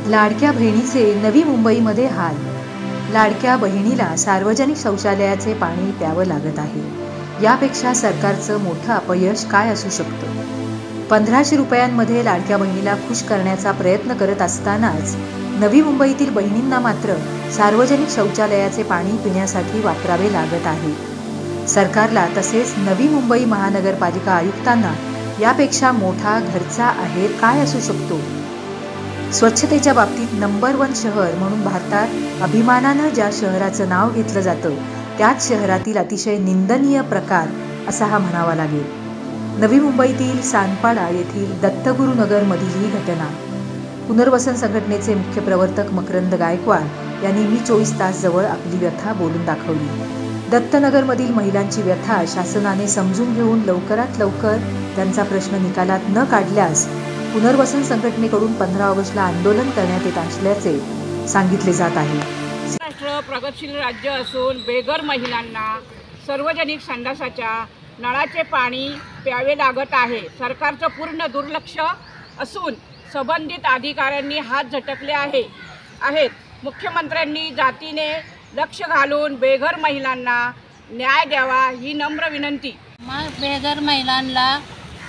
लाडक्या बहिणीचे नवी मुंबईमध्ये हाल. लाडक्या बहिणीला सार्वजनिक शौचालयाचे पाणी प्यावं लागत आहे. यापेक्षा सरकारचं मोठं अपयश काय असू शकतं? 1500 रुपयांमध्ये लाडक्या बहिणीला खुश करण्याचा प्रयत्न करत असतानाच नवी मुंबईतील बहिणींना मात्र सार्वजनिक शौचालयाचे पाणी पिण्यासाठी वापरावे लागत आहे. सरकारला तसेच नवी मुंबई महानगरपालिका आयुक्तांना यापेक्षा मोठा घरचा आहेर काय असू शकतो? स्वच्छतेच्या बाबतीत नंबर 1 शहर म्हणून भारतात अभिमानानं ज्या शहराचं नाव घेतलं जातं त्याच शहरातील अतिशय निंदनीय प्रकार असा हा म्हणावा लागेल. नवी मुंबईतील सानपाडा येथील दत्तगुरुनगरमधील ही घटना. पुनर्वसन संघटनेचे मुख्य प्रवर्तक मकरंद गायकवाड यांनी मी 24 तास जवळ आपली व्यथा बोलून दाखवली. दत्तनगरमधील महिलांची व्यथा शासनाने समजून घेऊन लवकरात लवकर त्यांचा प्रश्न निकालात न काढल्यास पुनर्वसन संघटनेकडून 15 ऑगस्टला आंदोलन करण्यात येत असल्याचे सांगितले जात आहे. महाराष्ट्र प्रगतशील राज्य असून बेघर महिलांना सार्वजनिक संडासाच्या नळाचे पाणी प्यावे लागत आहे. सरकारचं पूर्ण दुर्लक्ष असून संबंधित अधिकाऱ्यांनी हात झटकले आहेत. मुख्यमंत्र्यांनी जातीने लक्ष घालून बेघर महिलांना न्याय द्यावा ही नम्र विनंती. बेघर महिलांना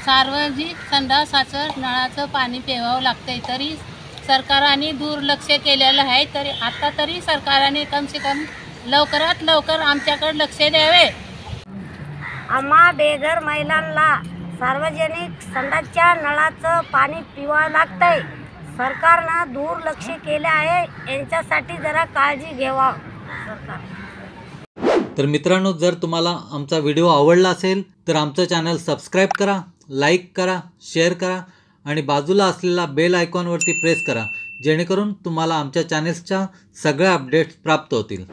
सार्वजनिक संडासाचं नळाचं पाणी प्यावं लागतंय, तरी सरकारने दुर्लक्ष केलेलं आहे. तरी सरकारने कमसे कम लवकरात लवकर आमच्याकडे लक्ष द्यावे. आम्हा बेघर महिलांना सार्वजनिक संडासच्या नळाचं पाणी पिवावं लागतंय. सरकारनं दुर्लक्ष केले आहे. यांच्यासाठी जरा काळजी घ्यावा सरकार. तर मित्रांनो, जर तुम्हाला आमचा व्हिडिओ आवडला असेल तर आमचं चॅनल सबस्क्राईब करा, लाईक करा, शेअर करा आणि बाजूला असलेला बेल आयकॉनवरती प्रेस करा, जेणेकरून तुम्हाला आमच्या चॅनल्सच्या सगळ्या अपडेट्स प्राप्त होतील.